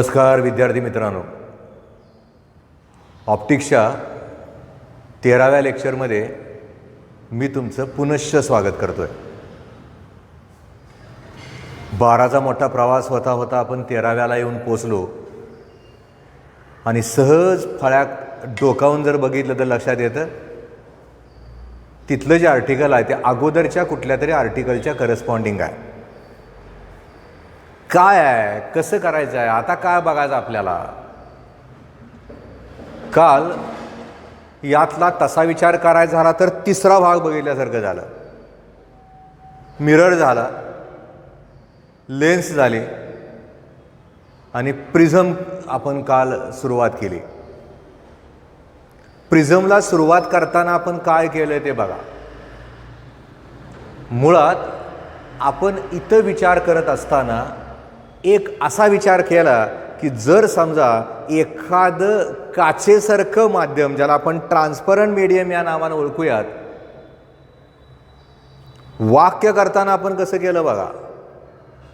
नमस्कार विद्यार्थी मित्रांनो, ऑप्टिक्सच्या 13व्या लेक्चरमध्ये मी तुमचं पुनश्च स्वागत करतोय। 12चा मोठा प्रवास होता होता आपण 13व्याला येऊन पोचलो आणि सहज फळ्यात डोकावून जर बघितलं तर लक्षात येतं तिथलं जे आर्टिकल आहे ते अगोदरच्या कुठल्या तरी आर्टिकलच्या करस्पॉन्डिंग आहे। काय आहे, कसं करायचं आहे, आता काय बघायचं आपल्याला। काल यातला तसा विचार करायचा झाला तर तिसरा भाग बघितल्यासारखं झालं। मिरर झाला, लेन्स झाली आणि प्रिझम आपण काल सुरुवात केली। प्रिझमला सुरुवात करताना आपण काय केलं ते बघा। मुळात आपण इथं विचार करत असताना एक असा विचार केला की जर समजा एखादं काचेसारखं माध्यम, ज्याला आपण ट्रान्सपरंट मीडियम या नावाने ओळखूयात, वाक्य करताना आपण कसं केलं बघा।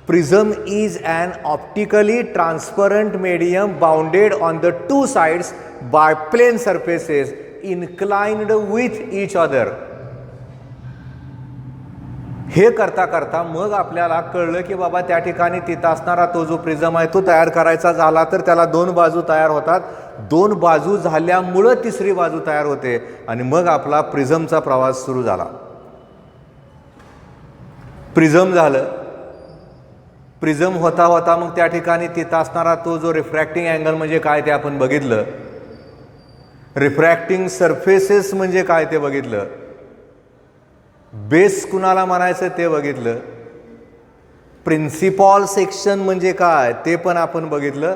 Prism is an optically transparent medium bounded on the two sides by plane surfaces inclined with each other. हे करता करता मग आपल्याला कळलं की बाबा त्या ठिकाणी तिथं असणारा तो जो प्रिझम आहे तो तयार करायचा झाला तर त्याला दोन बाजू तयार होतात। दोन बाजू झाल्यामुळं तिसरी बाजू तयार होते आणि मग आपला प्रिझमचा प्रवास सुरू झाला। प्रिझम झालं, प्रिझम होता होता मग त्या ठिकाणी तिथं असणारा तो जो रिफ्रॅक्टिंग अँगल म्हणजे काय ते आपण बघितलं। रिफ्रॅक्टिंग सरफेसेस म्हणजे काय ते बघितलं। बेस कुणाला म्हणायचं ते बघितलं। प्रिन्सिपॉल सेक्शन म्हणजे काय ते पण आपण बघितलं।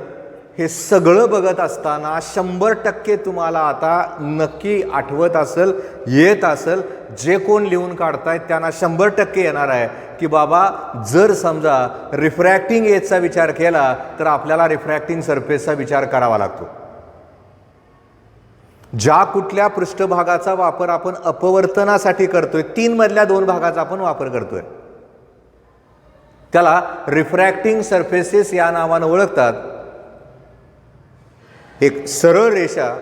हे सगळं बघत असताना 100% तुम्हाला आता नक्की आठवत असेल, येत असेल, जे कोण लिहून काढतायत त्यांना 100% येणार आहे की बाबा जर समजा रिफ्रॅक्टिंग एजचा विचार केला तर आपल्याला रिफ्रॅक्टिंग सरफेसचा विचार करावा लागतो। ज्या कुठल्या पृष्ठभागाचा वापर आपण अपवर्तनासाठी करतोय, 3 मधल्या 2 भागाचा आपण वापर करतोय, त्याला रिफ्रॅक्टिंग सरफेसेस या नावाने ओळखतात। एक सरळ रेषा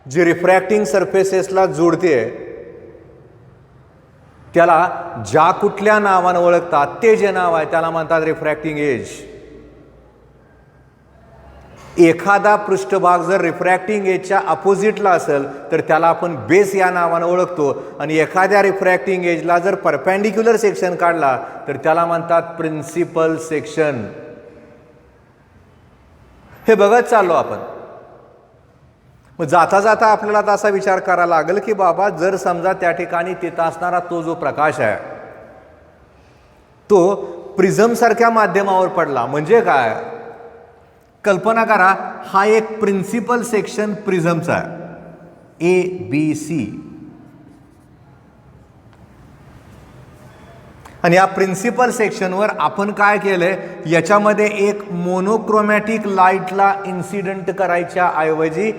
जी रिफ्रॅक्टिंग सरफेसेसला जोडते त्याला ज्या कुठल्या नावाने ओळखतात ते जे नाव आहे त्याला म्हणतात रिफ्रॅक्टिंग एज। एखादा पृष्ठभाग जर रिफ्रॅक्टिंग एजच्या अपोजिटला असेल तर त्याला आपण बेस या नावाने ओळखतो आणि एखाद्या रिफ्रॅक्टिंग एजला जर परपेंडिक्युलर सेक्शन काढला तर त्याला म्हणतात प्रिन्सिपल सेक्शन। हे बघत चाललो आपण। मग जाता जाता आपल्याला असा विचार करायला लागेल की बाबा जर समजा त्या ठिकाणी तिथं असणारा तो जो प्रकाश आहे तो प्रिझम सारख्या माध्यमावर पडला म्हणजे काय, कल्पना करा हा एक प्रिन्सिपल सेक्शन प्रिझमचा आहे, ABC, आणि या प्रिन्सिपल सेक्शनवर आपण काय केलंय, याच्यामध्ये एक मोनोक्रोमॅटिक लाईटला इन्सिडेंट करायच्या ऐवजी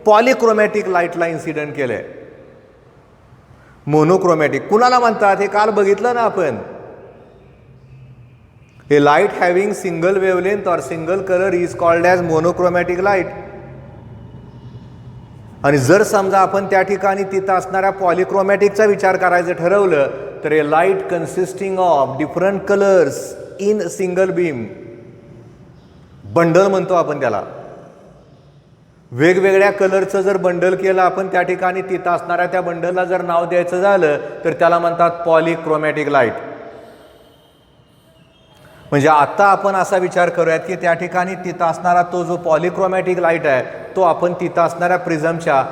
पॉलिक्रोमॅटिक लाईटला इन्सिडेंट केलंय। मोनोक्रोमॅटिक कुणाला म्हणतात हे काल बघितलं ना आपण। A light having single wavelength or single color is called as monochromatic light. आणि जर समजा आपण त्या ठिकाणी तिथं असणाऱ्या पॉलिक्रोमॅटिकचा विचार करायचं ठरवलं तर a light consisting of different colours in single beam, bundle म्हणतो आपण त्याला। वेगवेगळ्या कलरचं जर बंडल केलं आपण त्या ठिकाणी तिथं असणाऱ्या त्या बंडलला जर नाव द्यायचं झालं तर त्याला म्हणतात पॉलिक्रोमॅटिक लाईट। म्हणजे आता आपण असा विचार करूयात की त्या ठिकाणी तिथं असणारा तो जो पॉलिक्रोमॅटिक लाईट आहे तो आपण तिथं असणाऱ्या प्रिझमच्या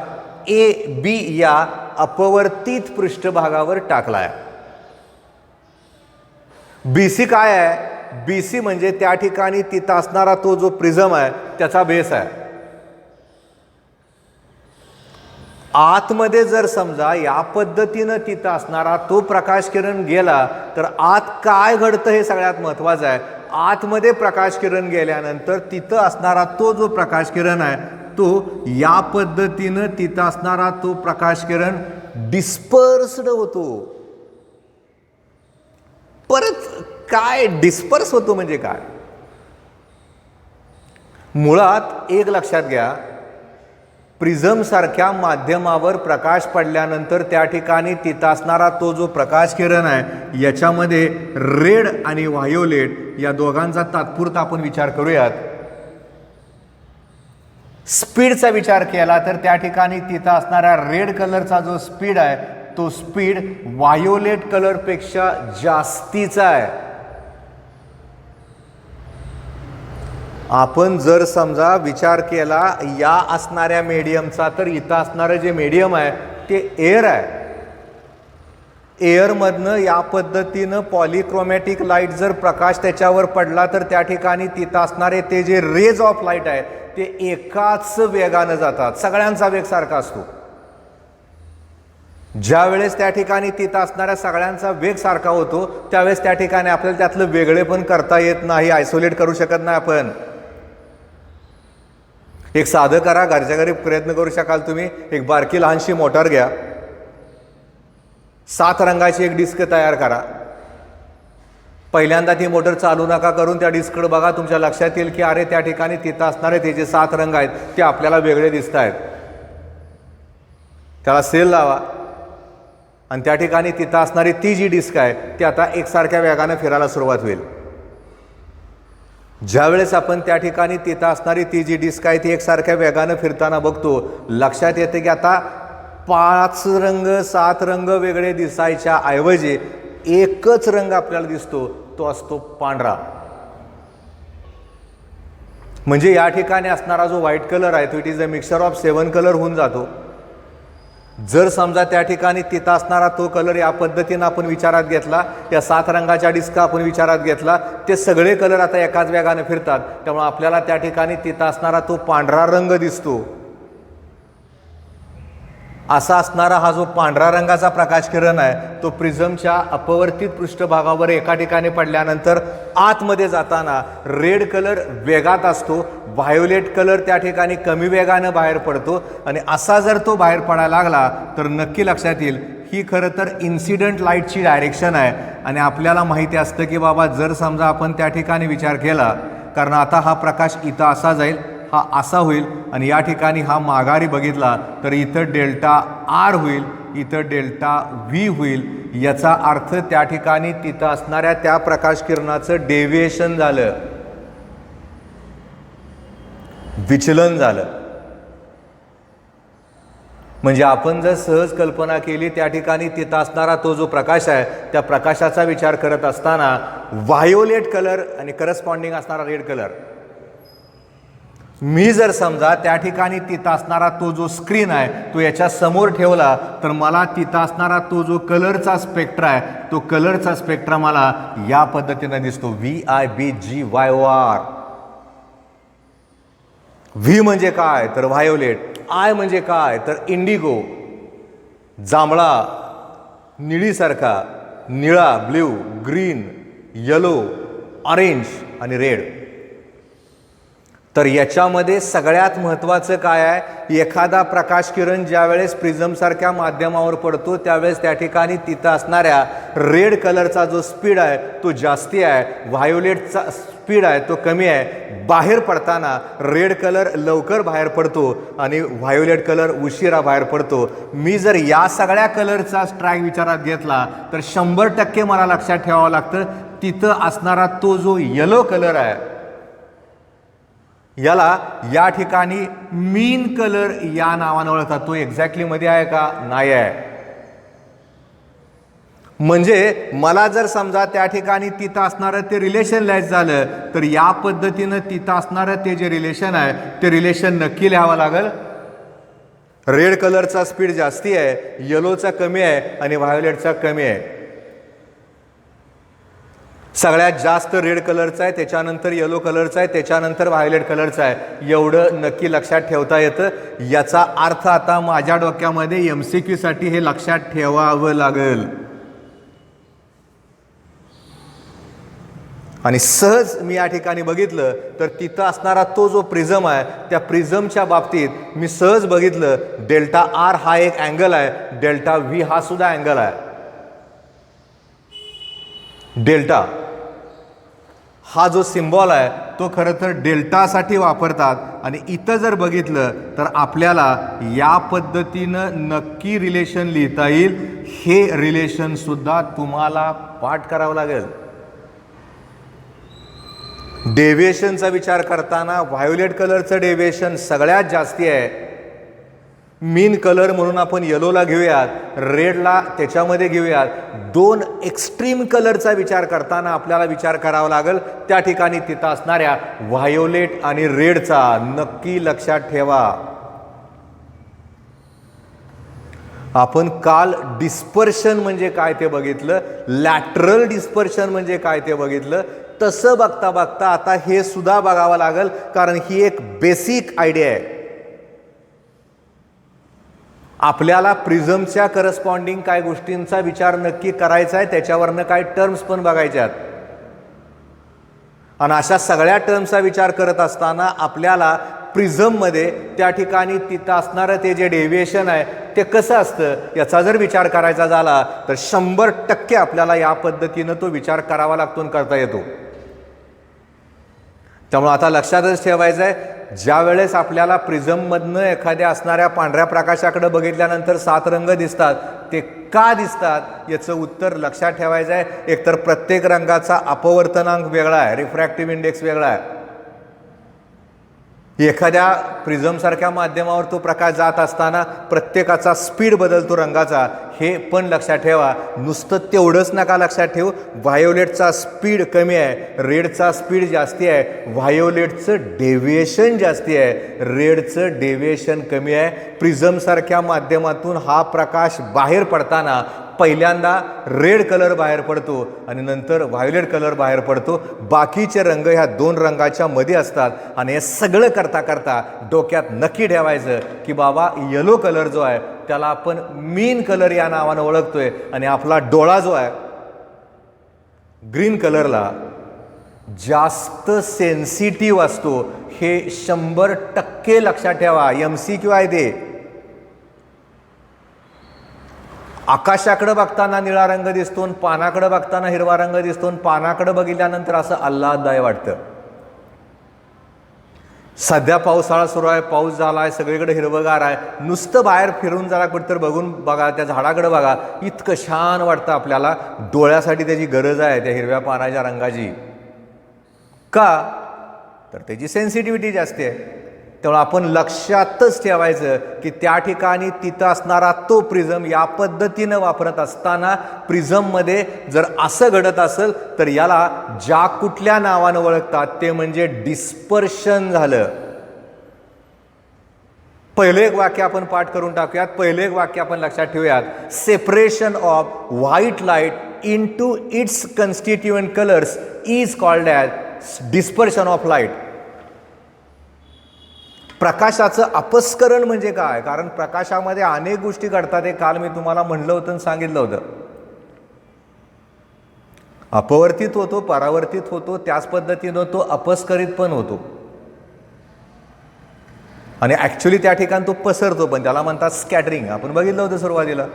AB या अपवर्तित पृष्ठभागावर टाकला आहे। BC काय आहे, BC म्हणजे त्या ठिकाणी तिथं असणारा तो जो प्रिझम आहे त्याचा बेस आहे। आतमध्ये जर समजा या पद्धतीनं तिथं असणारा तो प्रकाश किरण गेला तर आत काय घडतं हे सगळ्यात महत्त्वाचं आहे। आतमध्ये प्रकाश किरण गेल्यानंतर तिथं असणारा तो जो प्रकाश किरण आहे तो या पद्धतीनं तिथं असणारा तो प्रकाश किरण डिस्पर्स्ड होतो। परत काय डिस्पर्स होतो म्हणजे काय, मुळात एक लक्षात घ्या, प्रिझम सारख्या माध्यमावर प्रकाश पडल्यानंतर त्या ठिकाणी तिथं असणारा तो जो प्रकाश किरण आहे याच्यामध्ये रेड आणि व्हायोलेट या दोघांचा तात्पुरता आपण विचार करूयात. स्पीडचा विचार केला तर त्या ठिकाणी तिथं असणारा रेड कलरचा जो स्पीड आहे तो स्पीड व्हायोलेट कलरपेक्षा जास्तीचा आहे. आपण जर समजा विचार केला या असणाऱ्या मीडियमचा, तर इथं असणारं जे मीडियम आहे ते एअर आहे. एअरमधनं या पद्धतीनं पॉलिक्रोमॅटिक लाईट जर प्रकाश त्याच्यावर पडला तर त्या ठिकाणी तिथं असणारे ते जे रेज ऑफ लाईट आहे ते एकाच वेगानं जातात. सगळ्यांचा वेग सारखा असतो. ज्या वेळेस त्या ठिकाणी तिथं असणाऱ्या सगळ्यांचा वेग सारखा होतो त्यावेळेस त्या ठिकाणी आपल्याला त्यातलं वेगळे पण करता येत नाही, आयसोलेट करू शकत नाही आपण. एक साधं करा, घरच्या घरी प्रयत्न करू शकाल तुम्ही. एक बारकी लहानशी मोटार घ्या, 7 रंगाची एक डिस्क तयार करा. पहिल्यांदा ती मोटर चालू नका करून त्या डिस्ककडे बघा. तुमच्या लक्षात येईल की अरे त्या ठिकाणी तिथं असणारे ते जे 7 रंग आहेत ते आपल्याला वेगळे दिसत आहेत. त्याला सेल लावा आणि त्या ठिकाणी तिथं असणारी ती जी डिस्क आहे ती आता एकसारख्या वेगानं फिरायला सुरुवात होईल. ज्यावेळेस आपण त्या ठिकाणी तिथं असणारी ती जी डिस्क आहे ती एकसारख्या वेगानं फिरताना बघतो, लक्षात येते की आता 5 रंग 7 रंग वेगळे दिसायच्या ऐवजी एकच रंग आपल्याला दिसतो, तो असतो पांढरा. म्हणजे या ठिकाणी असणारा जो व्हाईट कलर आहे तो it is a mixture of 7 colour होऊन जातो. जर समजा त्या ठिकाणी तिथं असणारा तो कलर या पद्धतीनं आपण विचारात घेतला, या 7 रंगाच्या डिस्का आपण विचारात घेतला, ते सगळे कलर आता एकाच वेगाने फिरतात. त्यामुळे आपल्याला त्या ठिकाणी तिथं असणारा तो पांढरा रंग दिसतो. असा असणारा हा जो पांढरा रंगाचा प्रकाश किरण आहे तो प्रिझमच्या अपवर्तित पृष्ठभागावर एका ठिकाणी पडल्यानंतर आतमध्ये जाताना रेड कलर वेगात असतो, व्हायोलेट कलर त्या ठिकाणी कमी वेगानं बाहेर पडतो. आणि असा जर तो बाहेर पडायला लागला तर नक्की लक्षात येईल ही खरं तर इन्सिडंट लाईटची डायरेक्शन आहे. आणि आपल्याला माहिती असतं की बाबा जर समजा आपण त्या ठिकाणी विचार केला, कारण आता हा प्रकाश इथं असा जाईल, हा असा होईल आणि या ठिकाणी हा माघारी बघितला तर इथं डेल्टा आर होईल, इथं डेल्टा व्ही होईल. याचा अर्थ त्या ठिकाणी तिथं असणाऱ्या त्या प्रकाश किरणाचं डेव्हिएशन झालं, विचलन झालं. म्हणजे आपण जर सहज कल्पना केली त्या ठिकाणी तिथं असणारा तो जो प्रकाश आहे त्या प्रकाशाचा विचार करत असताना व्हायोलेट कलर आणि करस्पॉन्डिंग असणारा रेड कलर, मी जर समजा त्या ठिकाणी तिथं असणारा तो जो स्क्रीन आहे तो याच्या समोर ठेवला तर मला तिथं असणारा तो जो कलरचा स्पेक्ट्रा आहे तो कलरचा स्पेक्ट्रा मला या पद्धतीने दिसतो, VIBGYOR. व्ही म्हणजे काय तर व्हायोलेट, आय म्हणजे काय तर इंडिगो, जांभळा, निळीसारखा, निळा ब्ल्यू, ग्रीन, येलो, ऑरेंज आणि रेड. तर याच्यामध्ये सगळ्यात महत्त्वाचं काय आहे, एखादा प्रकाश किरण ज्यावेळेस प्रिझमसारख्या माध्यमावर पडतो त्यावेळेस त्या ठिकाणी तिथं असणाऱ्या रेड कलरचा जो स्पीड आहे तो जास्ती आहे, व्हायोलेटचा स्पीड आहे तो कमी आहे. बाहेर पडताना रेड कलर लवकर बाहेर पडतो आणि व्हायोलेट कलर उशिरा बाहेर पडतो. मी जर या सगळ्या कलरचा स्ट्राईक विचारात घेतला तर 100% मला लक्षात ठेवावं लागतं तिथं असणारा तो जो येलो कलर आहे याला या ठिकाणी मीन कलर या नावाने ओळखतात. तो एक्झॅक्टली मध्ये आहे का नाही आहे. म्हणजे मला जर समजा त्या ठिकाणी तिथं असणारं ते रिलेशन लिहायचं झालं तर या पद्धतीनं तिथं असणारं ते जे रिलेशन आहे ते रिलेशन नक्की लिहावं लागेल. रेड कलरचा स्पीड जास्ती आहे, येलोचा कमी आहे आणि व्हायोलेटचा कमी आहे. सगळ्यात जास्त रेड कलरचा आहे, त्याच्यानंतर येलो कलरचा आहे, त्याच्यानंतर व्हायोलेट कलरचा आहे. एवढं नक्की लक्षात ठेवता येतं. याचा अर्थ आता माझ्या डोक्यामध्ये MCQ साठी हे लक्षात ठेवावं लागेल. आणि सहज मी या ठिकाणी बघितलं तर तिथं असणारा तो जो प्रिझम आहे त्या प्रिझमच्या बाबतीत मी सहज बघितलं डेल्टा आर हा एक अँगल आहे, डेल्टा व्ही हा सुद्धा अँगल आहे. डेल्टा हा जो सिम्बॉल आहे तो खरं तर डेल्टासाठी वापरतात आणि इथं जर बघितलं तर आपल्याला या पद्धतीनं नक्की रिलेशन लिहिता येईल. हे रिलेशनसुद्धा तुम्हाला पाठ करावं लागेल. डेव्हिएशनचा विचार करताना व्हायोलेट कलरचं डेव्हिएशन सगळ्यात जास्ती आहे. मीन कलर म्हणून आपण येलोला घेऊयात, रेडला त्याच्यामध्ये घेऊयात. दोन एक्स्ट्रीम कलरचा विचार करताना आपल्याला विचार करावा लागेल त्या ठिकाणी तिथं असणाऱ्या व्हायोलेट आणि रेडचा. नक्की लक्षात ठेवा. आपण काल डिस्पर्शन म्हणजे काय ते बघितलं, लॅटरल डिस्पर्शन म्हणजे काय ते बघितलं. तसं बघता बघता आता हे सुद्धा बघावं लागेल, कारण ही एक बेसिक आयडिया आहे. आपल्याला प्रिझमच्या करस्पॉन्डिंग काय गोष्टींचा विचार नक्की करायचा आहे, त्याच्यावरनं काय टर्म्स पण बघायच्यात. आणि अशा सगळ्या टर्म्सचा विचार करत असताना आपल्याला प्रिझममध्ये त्या ठिकाणी तिथं असणारं ते जे डेव्हिएशन आहे ते कसं असतं याचा जर विचार करायचा झाला तर 100% आपल्याला या पद्धतीनं तो विचार करावा लागतो आणि करता येतो. त्यामुळे आता लक्षातच ठेवायचं आहे, ज्या वेळेस आपल्याला प्रिझममधनं एखाद्या असणाऱ्या पांढऱ्या प्रकाशाकडे बघितल्यानंतर 7 रंग दिसतात, ते का दिसतात याचं उत्तर लक्षात ठेवायचं आहे. एकतर प्रत्येक रंगाचा अपवर्तनांक वेगळा आहे, रिफ्रॅक्टिव्ह इंडेक्स वेगळा आहे. एखाद्या प्रिझमसारख्या माध्यमावर तो प्रकाश जात असताना प्रत्येकाचा स्पीड बदलतो रंगाचा, हे पण लक्षात ठेवा. नुसतं तेवढंच नका लक्षात ठेवू, व्हायोलेटचा स्पीड कमी आहे, रेडचा स्पीड जास्ती आहे. व्हायोलेटचं डेव्हिएशन जास्ती आहे, रेडचं डेव्हिएशन कमी आहे. प्रिझमसारख्या माध्यमातून हा प्रकाश बाहेर पडताना पहिल्यांदा रेड कलर बाहेर पडतो आणि नंतर व्हायोलेट कलर बाहेर पडतो. बाकीचे रंग ह्या 2 रंगाच्या मध्ये असतात. आणि हे सगळं करता करता डोक्यात नक्की ठेवायचं की बाबा येलो कलर जो आहे त्याला आपण मीन कलर या नावानं ओळखतोय, आणि आपला डोळा जो आहे ग्रीन कलरला जास्त सेन्सिटिव्ह असतो. हे 100% लक्षात ठेवा. MCQ आहे ते. आकाशाकडे बघताना निळा रंग दिसतो, पानाकडे बघताना हिरवा रंग दिसतो, पानाकडे बघितल्यानंतर असं आल्हाददायक वाटतं. सध्या पावसाळा सुरू आहे, पाऊस झाला आहे, सगळीकडे हिरवगार आहे. नुसतं बाहेर फिरून जरा कुठेतरी बघून बघा, त्या झाडाकडे बघा, इतकं छान वाटतं आपल्याला. डोळ्यासाठी त्याची गरज आहे त्या हिरव्या पानाच्या रंगाची. का तर त्याची सेन्सिटिव्हिटी जास्त आहे. त्यामुळे आपण लक्षातच ठेवायचं की त्या ठिकाणी तिथं असणारा तो प्रिझम या पद्धतीनं वापरत असताना प्रिझममध्ये जर असं घडत असेल तर याला ज्या कुठल्या नावानं ओळखतात ते म्हणजे डिस्पर्शन झालं. पहिलं एक वाक्य आपण पाठ करून टाकूयात. पहिलं एक वाक्य आपण लक्षात ठेवूयात. Separation of white light into its constituent colours is called as dispersion of light. प्रकाशाचं अपस्करण म्हणजे काय? कारण प्रकाशामध्ये अनेक गोष्टी घडतात. हे काल मी तुम्हाला म्हणलं होतं आणि सांगितलं होतं. अपवर्तित होतो, परावर्तित होतो, त्याच पद्धतीनं तो अपस्करित पण होतो. आणि ॲक्च्युली त्या ठिकाणी तो पसरतो पण, त्याला म्हणतात स्कॅटरिंग. आपण बघितलं होतं सुरुवातीला.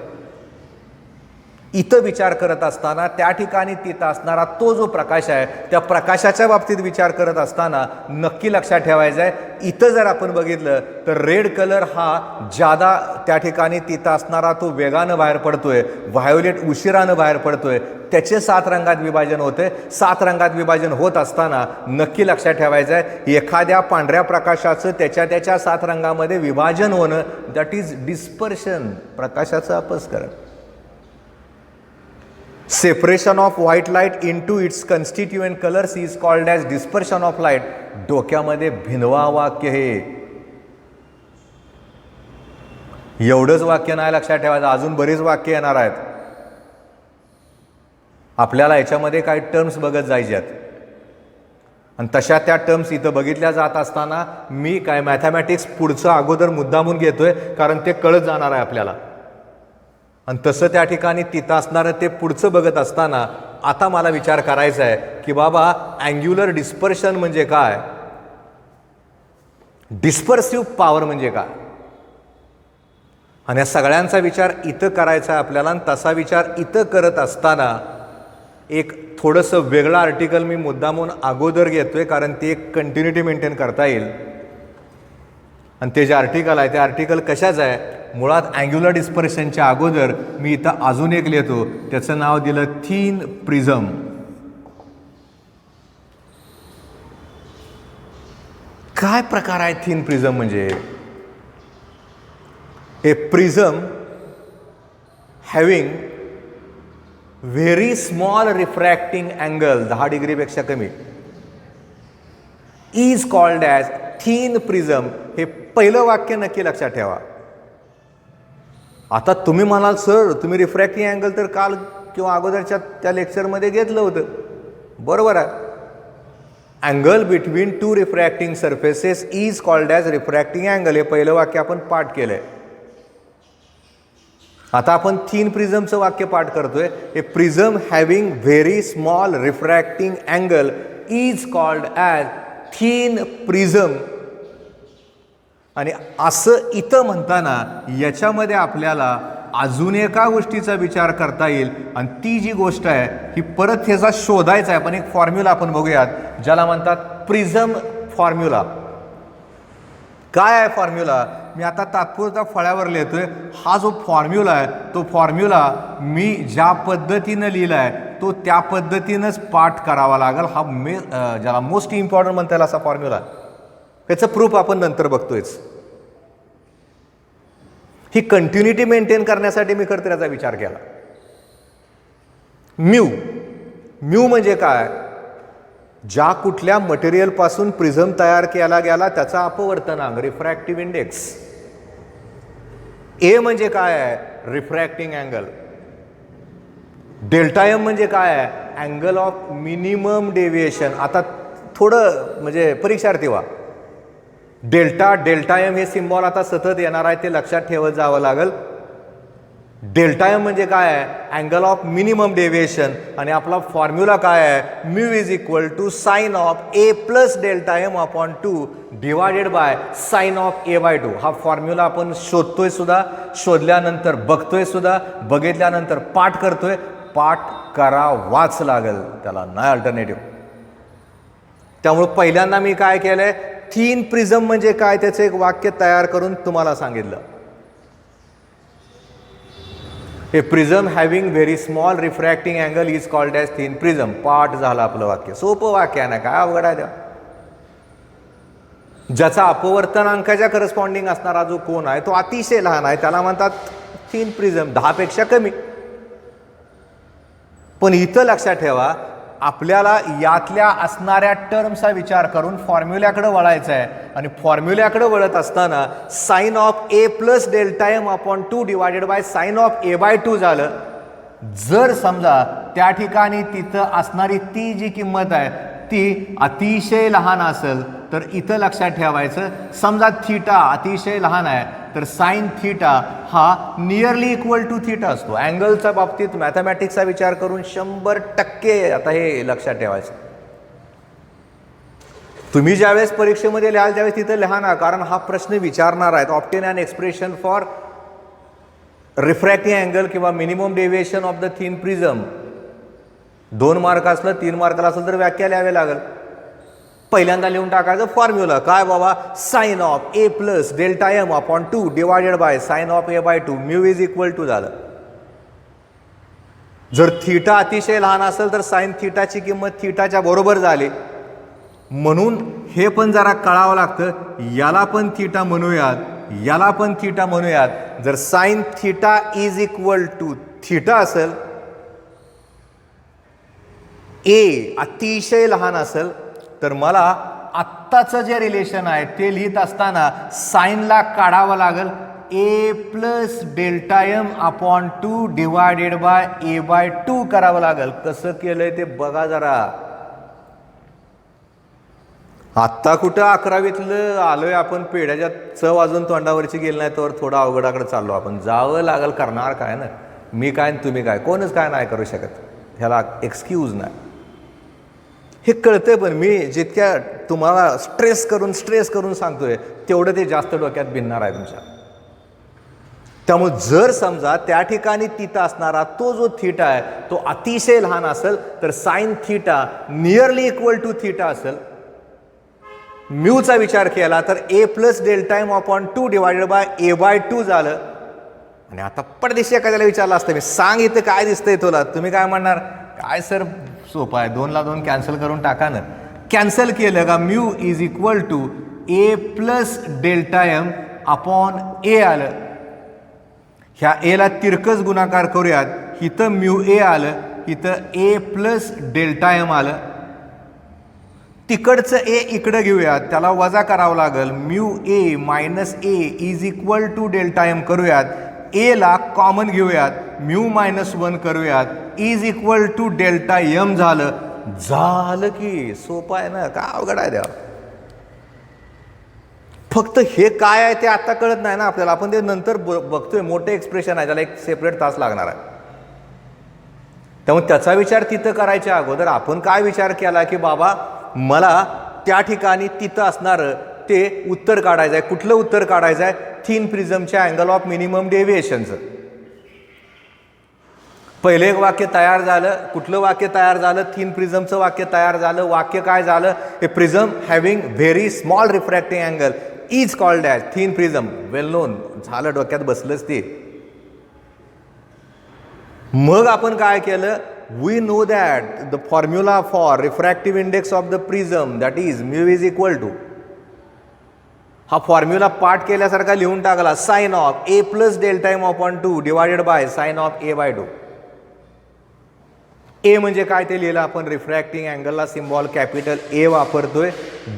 इथं विचार करत असताना त्या ठिकाणी तिथं असणारा तो जो प्रकाश आहे त्या प्रकाशाच्या बाबतीत विचार करत असताना नक्की लक्षात ठेवायचं आहे, इथं जर आपण बघितलं तर रेड कलर हा जादा त्या ठिकाणी तिथं असणारा तो वेगानं बाहेर पडतोय, व्हायोलेट उशिरानं बाहेर पडतोय. त्याचे 7 रंगात विभाजन होते. 7 रंगात विभाजन होत असताना नक्की लक्षात ठेवायचं आहे, एखाद्या पांढऱ्या प्रकाशाचं त्याच्या 7 रंगामध्ये विभाजन होणं, दॅट इज डिस्पर्शन, प्रकाशाचं अपस्करण. Separation of white light into its constituent colours is called as dispersion of light. डोक्यामध्ये भिनवा वाक्य हे. एवढंच वाक्य नाही लक्षात ठेवायचं, अजून बरीच वाक्य येणार आहेत. आपल्याला याच्यामध्ये काही टर्म्स बघत जायचे आहेत आणि तशा त्या टर्म्स इथं बघितल्या जात असताना मी काय मॅथमॅटिक्स पुढचं अगोदर मुद्दामून घेतोय, कारण ते कळत जाणार आहे आपल्याला. आणि तसं त्या ठिकाणी तिथं असणारं ते पुढचं बघत असताना आता मला विचार करायचा आहे की बाबा अँग्युलर डिस्पर्शन म्हणजे काय, डिस्पर्सिव्ह पॉवर म्हणजे काय, आणि या सगळ्यांचा विचार इथं करायचा आहे आपल्याला. आणि तसा विचार इथं करत असताना एक थोडंसं वेगळं आर्टिकल मी मुद्दामून अगोदर घेतोय, कारण ते एक कंटिन्युटी मेंटेन करता येईल. आणि ते जे आर्टिकल आहे ते आर्टिकल कशाचं आहे, मुळात अँग्युलर डिस्पर्शनच्या अगोदर मी इथं अजून एक लिहितो, त्याचं नाव दिलं थिन प्रिझम. काय प्रकार आहे थिन प्रिझम म्हणजे? A prism having very small refracting angle, 10 डिग्रीपेक्षा कमी, is called as thin prism. हे पहिलं वाक्य नक्की लक्षात ठेवा. आता तुम्ही म्हणाल सर तुम्ही रिफ्रॅक्टिंग अँगल तर काल किंवा अगोदरच्या त्या लेक्चरमध्ये घेतलं होतं. बरोबर आहे. Angle between two refracting surfaces is called as refracting angle. हे पहिलं वाक्य आपण पाठ केलंय. आता आपण थिन प्रिझमचं वाक्य पाठ करतोय. A prism having very small refracting angle is called as thin prism. आणि असं इथं म्हणताना याच्यामध्ये आपल्याला अजून एका गोष्टीचा विचार करता येईल, आणि ती जी गोष्ट आहे ही परत ह्याचा शोधायचा आहे. पण एक फॉर्म्युला आपण बघूयात ज्याला म्हणतात प्रिझम फॉर्म्युला. काय आहे फॉर्म्युला? मी आता तात्पुरता फळ्यावर लिहितोय. हा जो फॉर्म्युला आहे तो फॉर्म्युला मी ज्या पद्धतीनं लिहिला आहे तो त्या पद्धतीनंच पाठ करावा लागेल. हा ज्याला मोस्ट इम्पॉर्टंट म्हणता येईल असा फॉर्म्युला. त्याचं प्रूफ आपण नंतर बघतोयच. ही कंटिन्युटी मेंटेन करण्यासाठी मी खरं तर याचा विचार केला. म्यू म्हणजे काय? ज्या कुठल्या मटेरियलपासून प्रिझम तयार केला गेला त्याचा अपवर्तनांक, रिफ्रॅक्टिव्ह इंडेक्स. ए म्हणजे काय आहे? Refracting angle. डेल्टा एम म्हणजे काय आहे? Angle of minimum deviation. आता थोडं म्हणजे परीक्षार्थी व्हा. डेल्टा एम हे सिम्बॉल आता सतत येणार आहे, ते लक्षात ठेवत जावं लागेल. डेल्टा एम म्हणजे काय आहे? Angle of minimum deviation. आणि आपला फॉर्म्युला काय आहे? Mu is equal to sine of A plus delta M upon 2 divided by sine of A by 2. हा फॉर्म्युला आपण शोधतोय सुद्धा, शोधल्यानंतर बघतोय सुद्धा, बघितल्यानंतर पाठ करतोय. पाठ करावाच लागेल, त्याला नाही अल्टरनेटिव्ह. त्यामुळे पहिल्यांदा मी काय केलंय, थिन प्रिझम म्हणजे काय त्याचं एक वाक्य तयार करून तुम्हाला सांगितलं. A prism having very small refracting angle is called as thin prism. पाठ झालं आपलं वाक्य. सोपं वाक्य आहे ना, काय अवघड आहे त्या. ज्याचा अपवर्तनांकाच्या करस्पॉन्डिंग असणारा जो कोन आहे तो अतिशय लहान आहे त्याला म्हणतात थिन प्रिझम, 10 पेक्षा कमी. पण इथं लक्षात ठेवा, आपल्याला यातल्या असणाऱ्या टर्मचा विचार करून फॉर्म्युल्याकडे वळायचं आहे. आणि फॉर्म्युल्याकडे वळत असताना sine of A plus delta M upon 2 divided by sine of A by 2 झालं. जर समजा त्या ठिकाणी तिथं असणारी ती जी किंमत आहे ती अतिशय लहान असेल तर इथं लक्षात ठेवायचं, समजा थीटा अतिशय लहान आहे तर साइन थीटा हा नियरली इक्वल टू थीटा असतो. अँगलच्या बाबतीत मॅथमॅटिक्सचा विचार करून 100% आता हे लक्षात ठेवायचं. तुम्ही ज्यावेळेस परीक्षेमध्ये लिहाल त्यावेळेस तिथं लिहा, कारण हा प्रश्न विचारणार आहे. Obtain an expression for refracting angle किंवा minimum deviation of the thin prism. 2 mark असलं, 3 मार्काला असेल तर व्याख्या लिहावी लागेल. पहिल्यांदा लिहून टाकायचं फॉर्म्युला काय बाबा, sine of A plus delta M upon 2 divided by sine of A by 2 mu is equal to झालं. जर थीटा अतिशय लहान असेल तर साइन थीटाची किंमत थीटाच्या बरोबर झाली. म्हणून हे पण जरा कळावं लागतं. याला पण थीटा म्हणूयात, याला पण थीटा म्हणूयात. जर sine theta is equal to theta असेल, ए अतिशय लहान असेल, तर मला आत्ताचं जे रिलेशन आहे ते लिहित असताना साइनला काढावं लागेल. A plus delta M upon 2 divided by A by 2 करावं लागेल. कसं केलंय ते बघा जरा. आत्ता कुठं 11वीतलं आलोय आपण, पेढ्याच्या चव अजून तोंडावरची गेली नाही तर थोडं अवघडाकडे चाललो आपण. जावं लागेल, करणार काय ना. मी काय तुम्ही काय, कोणच काय नाही करू शकत. ह्याला एक्सक्यूज नाही. हे कळतंय, पण मी जितक्या तुम्हाला स्ट्रेस करून सांगतोय तेवढं ते जास्त डोक्यात भिनणार आहे तुमच्या. त्यामुळे जर समजा त्या ठिकाणी तिथं असणारा तो जो थिटा आहे तो अतिशय लहान असेल तर sine theta nearly equal to theta असेल. म्यूचा विचार केला तर A plus delta M upon 2 divided by A by 2 झालं. आणि आता पडदेशी एखाद्याला विचारलं असतं मी सांग इथं काय दिसतंय तुला, तुम्ही काय म्हणणार, काय सर सोपं आहे, 2 ला 2 कॅन्सल करून टाका ना. कॅन्सल केलं का mu is equal to A plus delta M upon A आलं. ह्या एला तिरकस गुणाकार करूयात, इथं म्यू ए आलं, इथं ए प्लस डेल्टा एम आलं. तिकडचं ए इकडं घेऊयात, त्याला वजा करावं लागेल. Mu A minus A is equal to delta M करूयात. ए ला कॉमन घेऊयात, म्यू मायनस 1 करूयात, is equal to delta M झालं. झालं की सोपं आहे ना, का अवघड आहे द्या. फक्त हे काय आहे ते आता कळत नाही ना आपल्याला, आपण ते नंतर बघतोय. मोठे एक्सप्रेशन आहे, त्याला एक सेपरेट तास लागणार आहे. त्यामुळे त्याचा विचार तिथं करायच्या अगोदर आपण काय विचार केला की बाबा मला त्या ठिकाणी तिथं असणारं ते उत्तर काढायचं आहे. कुठलं उत्तर काढायचं आहे, थिन प्रिझमच्या अँगल ऑफ मिनिमम डेव्हिएशनचं. पहिले एक वाक्य तयार झालं. कुठलं वाक्य तयार झालं, थिन प्रिझमचं वाक्य तयार झालं. वाक्य काय झालं, a prism having very small refracting angle is called as thin prism. Well known झालं, डोक्यात बसलंच ते. मग आपण काय केलं, we know that the formula for refractive index of the prism that is mu is equal to, हा formula पाठ केल्यासारखा लिहून टाकला, sine of A plus delta M upon 2 divided by sine of A by 2. A म्हणजे काय ते लिहिलं आपण, रिफ्रॅक्टिंग अँगलला सिम्बॉल कॅपिटल ए वापरतोय.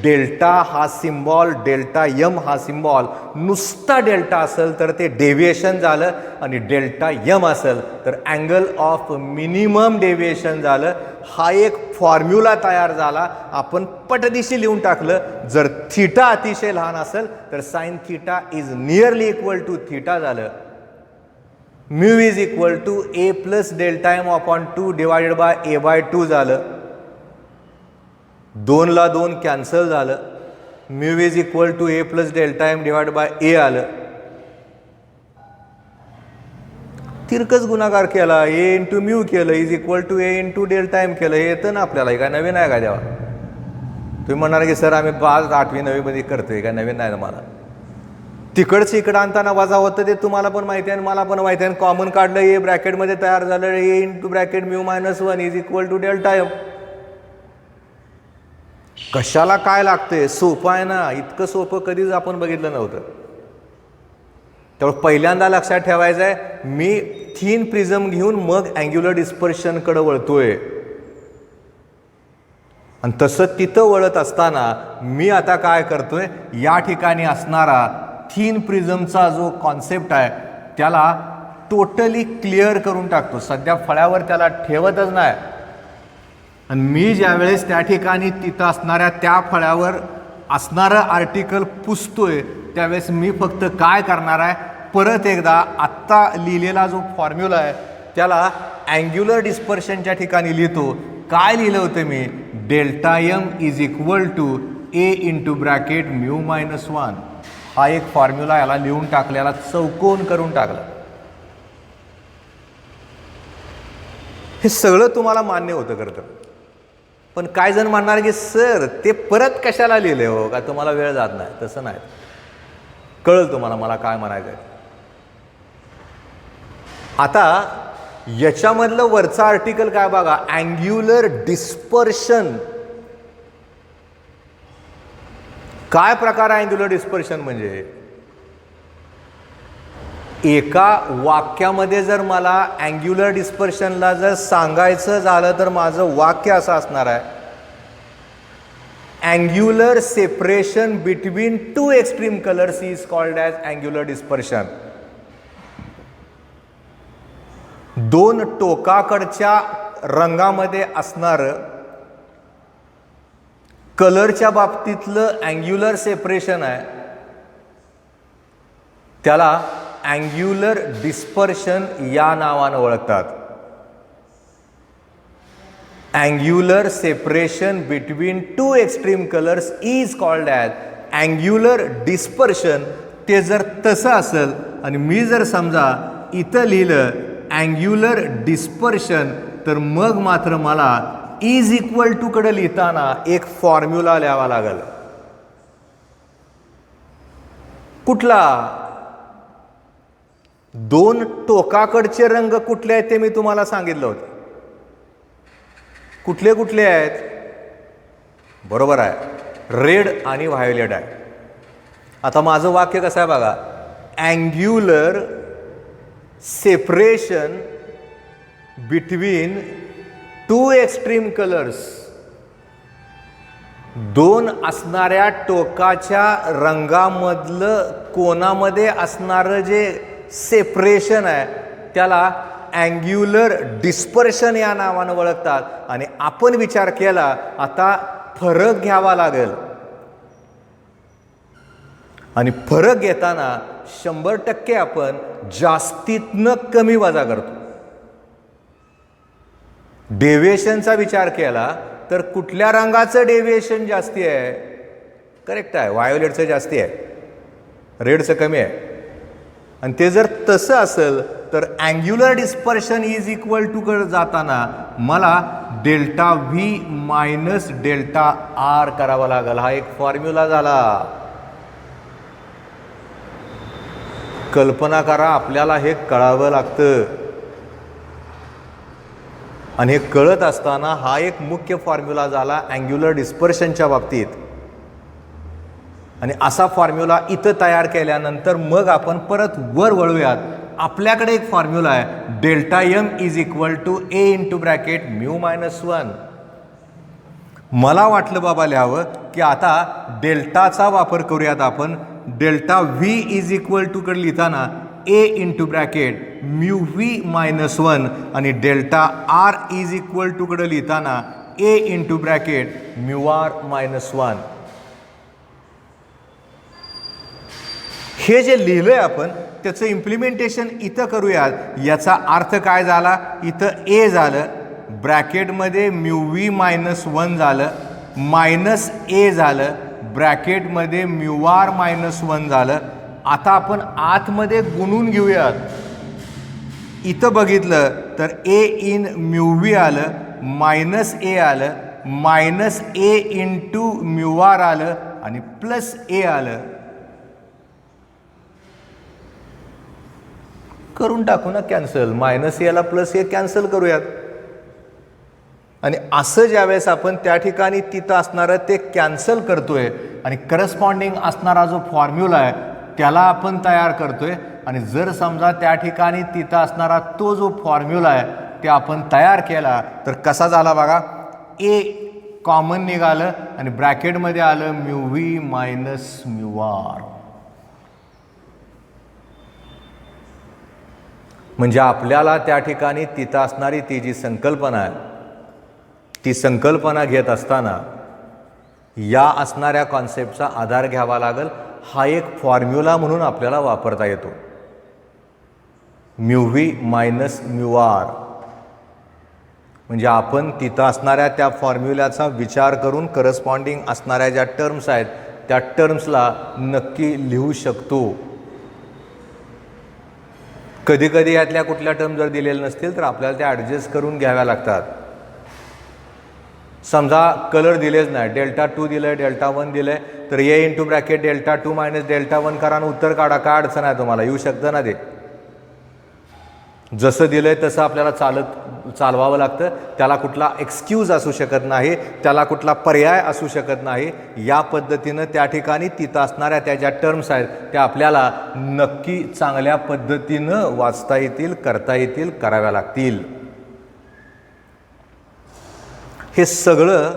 डेल्टा हा सिम्बॉल, डेल्टा एम हा सिम्बॉल, नुसता डेल्टा असेल तर ते डेव्हिएशन झालं आणि डेल्टा एम असेल तर अँगल ऑफ मिनिमम डेव्हिएशन झालं. हा एक फॉर्म्युला तयार झाला, आपण पटदिशी लिहून टाकलं. जर थिटा अतिशय लहान असेल तर sine theta is nearly equal to theta झालं. Mu is equal to A plus delta M upon 2 divided by A by 2 झालं. 2 ला 2 कॅन्सल झालं. Mu is equal to A plus delta M divide by A आलं. तिरकस गुणाकार केला, A into mu केलं is equal to A into delta M केलं. हे येतं ना आपल्याला, काय नवीन आहे का देवा. तुम्ही म्हणणार की सर आम्ही 5, 8वी 9वी मध्ये करतोय, काय नवीन नाही मला. तिकडचं इकडं आणताना वजा होतं ते तुम्हाला पण माहिती आहे आणि मला पण माहिती आहे. कॉमन काढलं, ए ब्रॅकेटमध्ये तयार झालं, A into bracket mu minus 1 is equal to delta M. कशाला काय लागतंय, सोपं आहे ना. इतकं सोपं कधीच आपण बघितलं नव्हतं. त्यामुळे पहिल्यांदा लक्षात ठेवायचं आहे, मी थिन प्रिझम घेऊन मग अँग्युलर डिस्पर्शनकडे वळतोय. आणि तसं तिथं वळत असताना मी आता काय करतोय, या ठिकाणी असणारा थिन प्रिझमचा जो कॉन्सेप्ट आहे त्याला टोटली क्लिअर करून टाकतो. सध्या फळ्यावर त्याला ठेवतच नाही. आणि मी ज्यावेळेस त्या ठिकाणी तिथं असणाऱ्या त्या फळ्यावर असणारं आर्टिकल पुसतोय त्यावेळेस मी फक्त काय करणार आहे, परत एकदा आत्ता लिहिलेला जो फॉर्म्युला आहे त्याला अँग्युलर डिस्पर्शनच्या ठिकाणी लिहितो. काय लिहिलं होतं मी, delta M is equal to A into bracket mu minus 1. हा एक फॉर्म्युला याला लिहून टाकलेला, चौकोन करून टाकला. हे सगळं तुम्हाला मान्य होतं खरं तर. पण काय जण म्हणणार की सर ते परत कशाला लिहिले हो, का तुम्हाला वेळ जात नाही. तसं नाही, कळलं तुम्हाला मला काय म्हणायचं आहे. आता याच्यामधलं वरचं आर्टिकल काय बघा, अँग्युलर डिस्पर्शन. काय प्रकार आहे अँग्युलर डिस्पर्शन म्हणजे, एका वाक्यामध्ये जर मला अँग्युलर डिस्पर्शनला जर सांगायचं झालं तर माझं वाक्य असं असणार आहे, angular separation between 2 extreme colours is called as angular dispersion. 2 टोकाकडच्या रंगामध्ये असणारं कलरच्या बाबतीतलं अँग्युलर सेपरेशन आहे त्याला अँग्युलर डिस्पर्शन या नावानं ओळखतात. Angular separation between 2 extreme colours is called as angular dispersion. ते जर तसं असेल आणि मी जर समजा इथं लिहिलं अँग्युलर डिस्पर्शन, तर मग मात्र मला इज इक्वल टू कडे लिहिताना एक फॉर्म्युला लिहावा लागेल. कुठला? दोन टोकाकडचे रंग कुठले आहेत ते मी तुम्हाला सांगितलं होतं. कुठले कुठले आहेत? बरोबर आहे, रेड आणि व्हायोलेट आहे. आता माझं वाक्य कसं आहे बघा, angular separation between two extreme colours. दोन असणाऱ्या टोकाच्या रंगामधलं कोणामध्ये असणारं जे सेपरेशन आहे त्याला अँग्युलर डिस्पर्शन या नावानं ओळखतात. आणि आपण विचार केला आता फरक घ्यावा लागेल, आणि फरक घेताना 100% आपण जास्तीतनं कमी वजा करतो. डेव्हिएशनचा विचार केला तर कुठल्या रंगाचं डेव्हिएशन जास्ती आहे? करेक्ट आहे, व्हायोलेटचं जास्ती आहे, रेडचं कमी आहे. आणि ते जर तसं असेल तर angular dispersion is equal to कडे जाताना मला delta V minus delta R करावा लागेल. हा एक फॉर्म्युला झाला. कल्पना करा, आपल्याला हे कळावं लागतं, आणि हे कळत असताना हा एक मुख्य फॉर्म्युला झाला अँग्युलर डिस्पर्शनच्या बाबतीत. आणि असा फॉर्म्युला इथं तयार केल्यानंतर मग आपण परत वर वळूयात. आपल्याकडे एक फॉर्म्युला आहे delta M is equal to A into bracket mu minus 1. मला वाटलं बाबा लिहावं की आता डेल्टाचा वापर करूयात आपण. Delta V is equal to कडे लिहिताना A into bracket mu V minus 1 आणि delta R is equal to कडे लिहिताना A into bracket mu R minus 1. हे जे लिहिलंय आपण त्याचं इम्प्लिमेंटेशन इथं करूयात. याचा अर्थ काय झाला? इथं ए झालं, ब्रॅकेटमध्ये म्यू व्ही मायनस 1 झालं, मायनस ए झालं, ब्रॅकेटमध्ये म्यू आर मायनस 1 झालं. आता आपण आतमध्ये गुणून घेऊयात. इथं बघितलं तर ए इन म्यू व्ही आलं, मायनस ए आलं, मायनस ए इंटू म्यू आर आलं आणि प्लस ए आलं. करून टाकू ना कॅन्सल. मायनस एला प्लस ए कॅन्सल करूयात. आणि असं ज्यावेळेस आपण त्या ठिकाणी तिथं असणारं ते कॅन्सल करतोय आणि करस्पॉन्डिंग असणारा जो फॉर्म्युला आहे त्याला आपण तयार करतोय. आणि जर समजा त्या ठिकाणी तिथं असणारा तो जो फॉर्म्युला आहे ते आपण तयार केला तर कसा झाला बघा. ए कॉमन निघालं आणि ब्रॅकेटमध्ये आलं mu V minus mu R. म्हणजे आपल्याला त्या ठिकाणी तिथं असणारी ती जी संकल्पना आहे ती संकल्पना घेत असताना या असणाऱ्या कॉन्सेप्टचा आधार घ्यावा लागेल. हा एक फॉर्म्युला म्हणून आपल्याला वापरता येतो. Mu V minus mu R म्हणजे आपण तिथं असणाऱ्या त्या फॉर्म्युल्याचा विचार करून करस्पॉन्डिंग असणाऱ्या ज्या टर्म्स आहेत त्या टर्म्सला नक्की लिहू शकतो. कधी कधी यातल्या कुठल्या टर्म जर दिलेल्या नसतील तर आपल्याला त्या ॲडजस्ट करून घ्याव्या लागतात. समजा कलर दिलेच नाही, डेल्टा 2 दिलं आहे, डेल्टा 1 दिलं आहे, तर A into bracket delta 2 minus delta 1 करा आणि उत्तर काढा. काय अडचण आहे तुम्हाला? येऊ शकतं ना ते. जसं दिलं आहे तसं आपल्याला चालवावं लागतं. त्याला कुठला एक्सक्यूज असू शकत नाही, त्याला कुठला पर्याय असू शकत नाही. या पद्धतीनं त्या ठिकाणी तिथं असणाऱ्या त्या ज्या टर्म्स आहेत त्या आपल्याला नक्की चांगल्या पद्धतीनं वाचता येतील, करता येतील, कराव्या लागतील. हे सगळं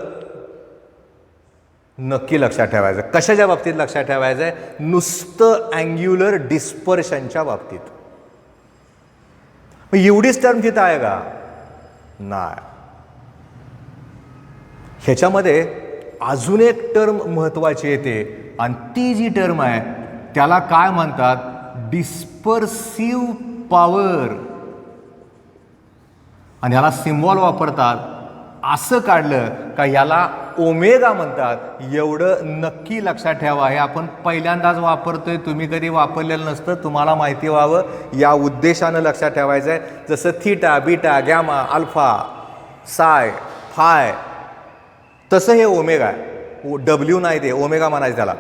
नक्की लक्षात ठेवायचं. कशाच्या बाबतीत लक्षात ठेवायचं आहे? नुसतं अँग्युलर डिस्पर्शनच्या बाबतीत. एवढीच टर्म तिथं आहे का? नाही. ह्याच्यामध्ये अजून एक टर्म महत्त्वाची येते आणि ती जी टर्म आहे त्याला काय म्हणतात? डिस्पर्सिव्ह पॉवर. आणि ह्याला सिम्बॉल वापरतात असं काढलं का याला ओमेगा म्हणतात, एवढं नक्की लक्षात ठेवा. हे आपण पहिल्यांदाच वापरतोय, तुम्ही कधी वापरलेलं नसतं, तुम्हाला माहिती व्हावं या उद्देशानं लक्षात ठेवायचं आहे. जसं थीटा, बीटा, गॅमा, अल्फा, साय, फाय, तसं हे ओमेगा आहे. डब्ल्यू नाही, ते ओमेगा म्हणायचं त्याला.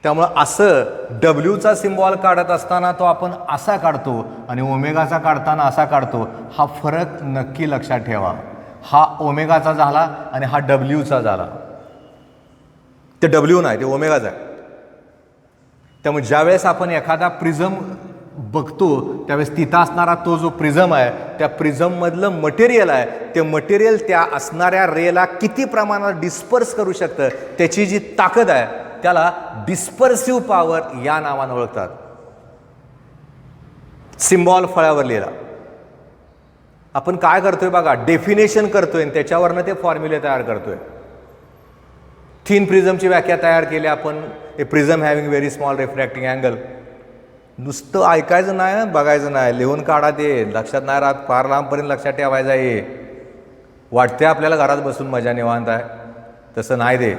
त्यामुळं असं डब्ल्यूचा सिम्बॉल काढत असताना तो आपण असा काढतो आणि ओमेगाचा काढताना असा काढतो. हा फरक नक्की लक्षात ठेवा. हा ओमेगाचा झाला आणि हा डब्ल्यूचा झाला. ते डब्ल्यू नाही, ते ओमेगाचा आहे. त्यामुळे ज्यावेळेस आपण एखादा प्रिझम बघतो त्यावेळेस तिथं असणारा तो जो प्रिझम आहे, त्या प्रिझममधलं मटेरियल आहे, ते मटेरियल त्या असणाऱ्या रेला किती प्रमाणात डिस्पर्स करू शकतं, त्याची जी ताकद आहे त्याला डिस्पर्सिव्ह पॉवर या नावानं ओळखतात. सिम्बॉल फळ्यावर लिहिला. आपण काय करतोय बघा, डेफिनेशन करतोय आणि त्याच्यावरनं ते फॉर्म्युले तयार करतोय. थिन प्रिझमची व्याख्या तयार केली आपण. A prism having very small refracting angle. नुसतं ऐकायचं नाही, बघायचं नाही, लिहून काढा, ते लक्षात नाही राहत, फार लांबपर्यंत लक्षात ठेवायचं आहे. वाटते आपल्याला घरात बसून मजा निवांत आहे, तसं नाही. ते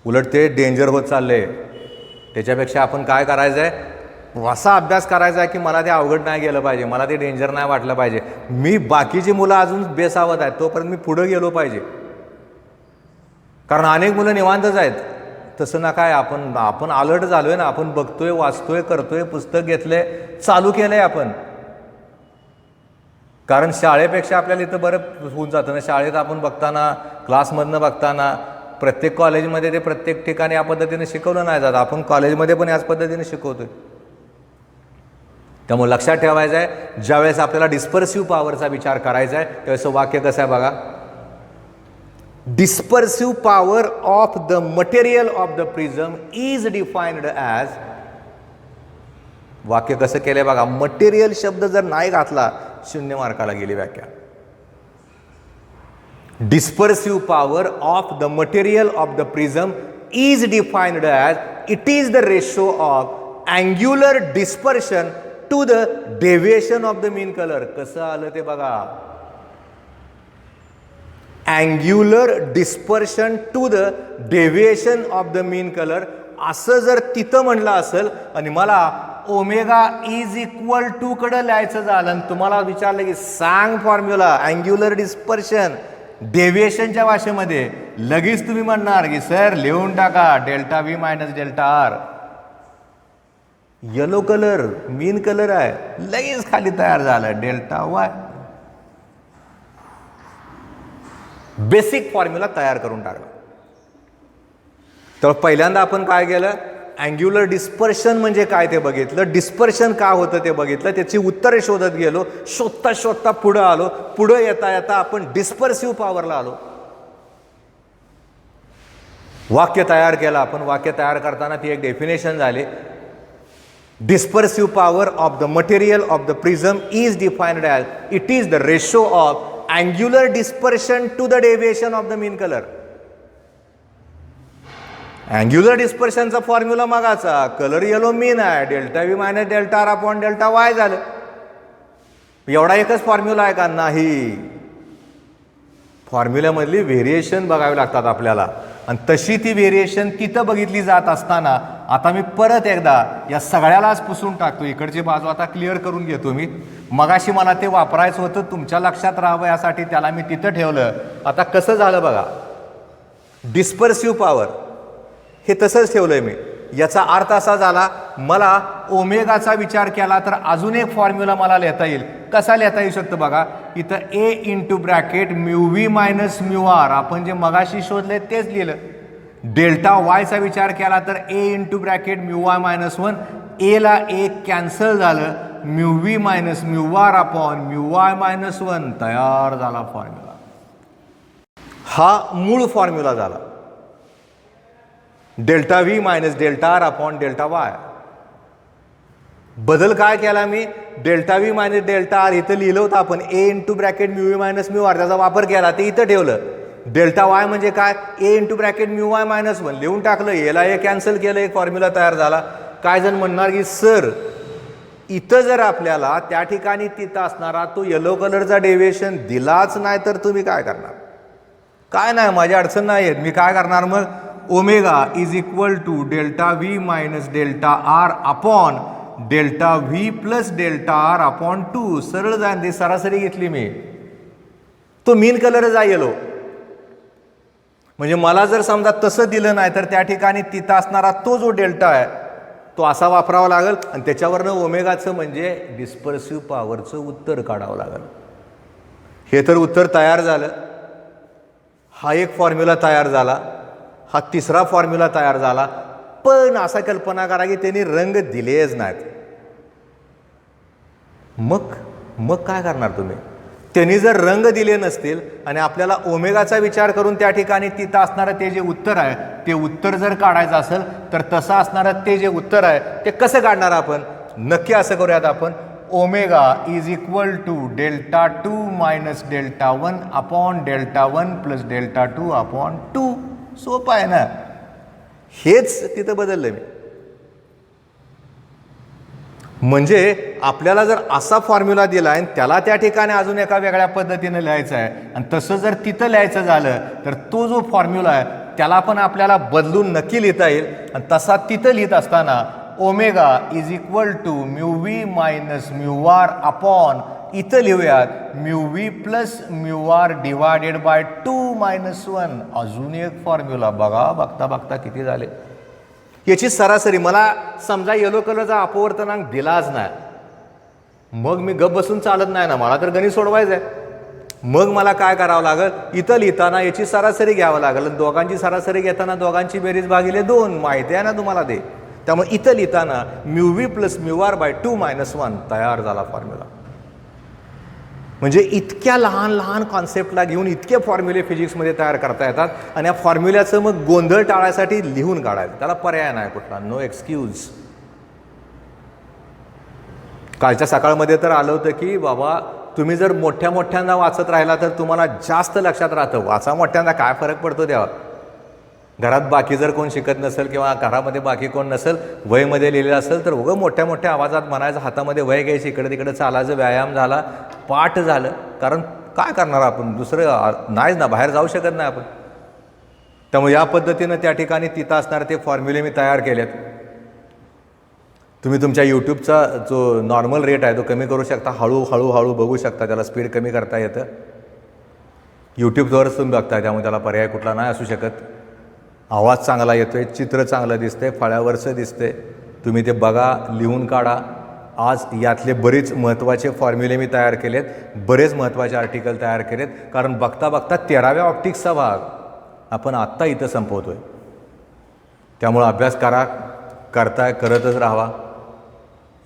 उलट ते डेंजर होत चाललंय. त्याच्यापेक्षा आपण काय करायचं आहे, असा अभ्यास करायचा आहे की मला ते अवघड नाही गेलं पाहिजे, मला ते डेंजर नाही वाटलं पाहिजे. मी बाकीची मुलं अजून बेसावत आहेत तोपर्यंत मी पुढं गेलो पाहिजे, कारण अनेक मुलं निवांतच आहेत. तसं ना काय, आपण अलर्ट झालोय ना, आपण बघतोय, वाचतोय, करतोय, पुस्तक घेतलंय, चालू केलंय आपण. कारण शाळेपेक्षा आपल्याला इथं बरं होऊन जातं ना. शाळेत आपण बघताना, क्लासमधनं बघताना, प्रत्येक कॉलेजमध्ये ते प्रत्येक ठिकाणी या पद्धतीने शिकवलं नाही जात. आपण कॉलेजमध्ये पण याच पद्धतीने शिकवतोय. त्यामुळे लक्षात ठेवायचं आहे, ज्यावेळेस आपल्याला डिस्पर्सिव्ह पॉवरचा विचार करायचा आहे त्यावेळेस वाक्य कसं आहे बघा. Dispersive power of the material of the prism is defined as. वाक्य कसं केलंय बघा. मटेरियल शब्द जर नाही घातला 0 मार्काला गेली व्याख्या. Dispersive power of the material of the prism is defined as it is the ratio of angular dispersion to the deviation of the mean color. कसं आलं ते बघा. Angular dispersion to the deviation of the mean color असं जर तिथं म्हणलं असेल आणि मला ओमेगा इज इक्वल टू कडे लिहायचं झालं आणि तुम्हाला विचारलं की सांग फॉर्म्युला अँग्युलर डिस्पर्शन डेव्हिएशनच्या भाषेमध्ये, लगेच तुम्ही म्हणणार की सर लिहून टाका delta V minus delta R. Yellow colour mean colour आहे, लगेच खाली तयार झालं डेल्टा वाय. बेसिक फॉर्म्युला तयार करून टाकला. तर पहिल्यांदा आपण काय केलं, अँग्युलर डिस्पर्शन म्हणजे काय ते बघितलं, डिस्पर्शन का होतं ते बघितलं, त्याची उत्तरे शोधत गेलो, शोधता शोधता पुढं आलो. पुढं येता येता आपण डिस्पर्सिव्ह पॉवरला आलो. वाक्य तयार केलं आपण. वाक्य तयार करताना ती एक डेफिनेशन झाली. Dispersive power of the material of the prism is defined as it is the ratio of angular dispersion to the deviation of the mean colour. Angular डिस्पर्शनचा फॉर्म्युला मागाचा, कलर येलो मीन आहे, delta V minus delta R upon delta Y झालं. एवढा एकच formula आहे का? नाही. फॉर्म्युल्यामधली variation बघावी लागतात आपल्याला आणि तशी ती व्हेरिएशन तिथं बघितली जात असताना आता मी परत एकदा या सगळ्यालाच पुसून टाकतो. इकडची बाजू आता क्लिअर करून घेतो मी. मगाशी मला ते वापरायचं होतं, तुमच्या लक्षात राहावं यासाठी त्याला मी तिथं ठेवलं. आता कसं झालं बघा. डिस्पर्सिव्ह पॉवर हे तसंच ठेवलंय मी. याचा अर्थ असा झाला, मला ओमेगाचा विचार केला तर अजून एक फॉर्म्युला मला लिहिता येईल. कसा लिहिता येऊ शकतो बघा. इथं A into bracket mu V minus mu R, आपण जे मगाशी शोधले तेच लिहिलं. डेल्टा वायचा विचार केला तर A into bracket mu Y minus 1, एला एक कॅन्सल झालं, mu V minus mu R upon mu Y minus 1 तयार झाला फॉर्म्युला. हा मूळ फॉर्म्युला झाला. Delta V minus delta R upon delta Y. बदल काय केला मी, delta V minus delta R इथं लिहिलं होतं आपण, A into bracket mu V minus mu R, त्याचा वापर केला, ते इथं ठेवलं. डेल्टा वाय म्हणजे काय, A into bracket mu Y minus 1 लिहून टाकलं. याला हे कॅन्सल केलं, एक फॉर्म्युला तयार झाला. काय जण म्हणणार की सर इथं जर आपल्याला त्या ठिकाणी तिथं असणारा तो येलो कलरचा डेव्हिएशन दिलाच नाही तर तुम्ही काय करणार? काय नाही, माझी अडचण नाही आहेत, मी काय करणार मग? Omega is equal to delta V minus delta R upon delta V plus delta R upon 2. सरळ जाईन, सरासरी घेतली मी, तो मीन कलर जा येलो. म्हणजे मला जर समजा तसं दिलं नाही तर त्या ठिकाणी तिथं असणारा तो जो डेल्टा आहे तो असा वापरावा लागेल आणि त्याच्यावरनं ओमेगाचं म्हणजे डिस्पर्सिव्ह पॉवरचं उत्तर काढावं लागेल. हे तर उत्तर तयार झालं. हा एक फॉर्म्युला तयार झाला, हा तिसरा फॉर्म्युला तयार झाला. पण असा कल्पना करा की त्यांनी रंग दिलेच नाहीत. मग काय करणार तुम्ही? त्यांनी जर रंग दिले नसतील आणि आपल्याला ओमेगाचा विचार करून त्या ठिकाणी तिथं असणारं ते जे उत्तर आहे ते उत्तर जर काढायचं असेल तर तसं असणारं ते जे उत्तर आहे ते कसं काढणार आपण? नक्की असं करूयात आपण, omega is equal to delta 2 minus delta 1 upon delta 1 plus delta 2 upon 2. सोपं आहे ना? हेच तिथं बदललं मी. म्हणजे आपल्याला जर असा फॉर्म्युला दिला आहे त्याला त्या ठिकाणी अजून एका वेगळ्या पद्धतीनं लिहायचं आहे आणि तसं जर तिथं लिहायचं झालं तर तो जो फॉर्म्युला आहे त्याला पण आपल्याला बदलून नक्की लिहिता येईल. आणि तसा तिथं लिहित असताना omega is equal to mu V minus mu R upon इथं लिहूयात mu V plus mu R divided by 2 minus 1. अजून एक फॉर्म्युला बघा, बघता बघता किती झाले. याची सरासरी मला समजा येलो कलरचा अपवर्तनांक दिलाच नाही, मग मी गप बसून चालत नाही ना, मला तर गणित सोडवायचं आहे. मग मला काय करावं लागेल? इथं लिहिताना याची सरासरी घ्यावं लागेल. दोघांची सरासरी घेताना दोघांची बेरीज भागिले 2 माहिती आहे ना तुम्हाला ते. त्यामुळे इथं लिहिताना mu V plus mu R by 2 minus 1 तयार झाला फॉर्म्युला. म्हणजे इतक्या लहान लहान कॉन्सेप्टला घेऊन इतके फॉर्म्युले फिजिक्समध्ये तयार करता येतात आणि या फॉर्म्युल्याचं मग गोंधळ टाळायसाठी लिहून काढायचं, त्याला पर्याय नाही कुठला, नो एक्सक्यूज. कालच्या सकाळमध्ये तर आलं होतं की बाबा तुम्ही जर मोठ्या मोठ्यांदा वाचत राहिला तर तुम्हाला जास्त लक्षात राहतं. वाचा मोठ्यांदा, काय फरक पडतो तेव्हा. घरात बाकी जर कोण शिकत नसेल किंवा घरामध्ये बाकी कोण नसेल, वहीमध्ये लिहिलेलं असेल तर उगं मोठ्या मोठ्या आवाजात म्हणायचं, हातामध्ये वही घ्यायची, इकडे तिकडे चालायचं, व्यायाम झाला, पाठ झालं. कारण काय करणार आपण, दुसरं नाहीच ना, बाहेर जाऊ शकत नाही आपण. त्यामुळे या पद्धतीनं त्या ठिकाणी तिथं असणारे ते फॉर्म्युले मी तयार केलेत. तुम्ही तुमच्या यूट्यूबचा जो नॉर्मल रेट आहे तो कमी करू शकता, हळूहळू बघू शकता, त्याला स्पीड कमी करता येतं. यूट्यूबवरच तुम्ही बघताय त्यामुळे त्याला पर्याय कुठला नाही असू शकत. आवाज चांगला येतोय, चित्र चांगलं दिसतंय, फळ्यावरचं दिसतंय, तुम्ही ते बघा, लिहून काढा. आज यातले बरेच महत्त्वाचे फॉर्म्युले मी तयार केलेत, बरेच महत्त्वाचे आर्टिकल तयार केलेत. कारण बघता बघता 13व्या ऑप्टिक्सचा भाग आपण आत्ता इथं संपवतोय. त्यामुळं अभ्यास करतच राहावा.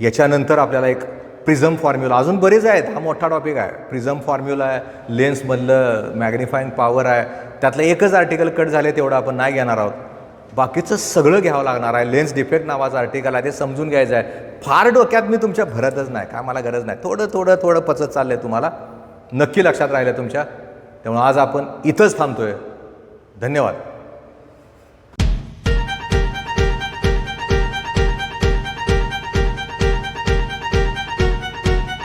याच्यानंतर आपल्याला एक प्रिझम फॉर्म्युला, अजून बरेच आहेत, हा मोठा टॉपिक आहे. प्रिझम फॉर्म्युला आहे, लेन्समधलं मॅग्निफाईंग पॉवर आहे, त्यातलं एकच आर्टिकल कट झाले तेवढं आपण नाही घेणार आहोत. बाकीचं सगळं घ्यावं लागणार आहे. लेन्स डिफेक्ट नावाचं आर्टिकल आहे, ते समजून घ्यायचं आहे. फार डोक्यात मी तुमच्या भरतच नाही, काय मला गरज नाही. थोडं पचत चाललं आहे, तुम्हाला नक्की लक्षात राहिलं तुमच्या. त्यामुळे आज आपण इथंच थांबतोय. धन्यवाद.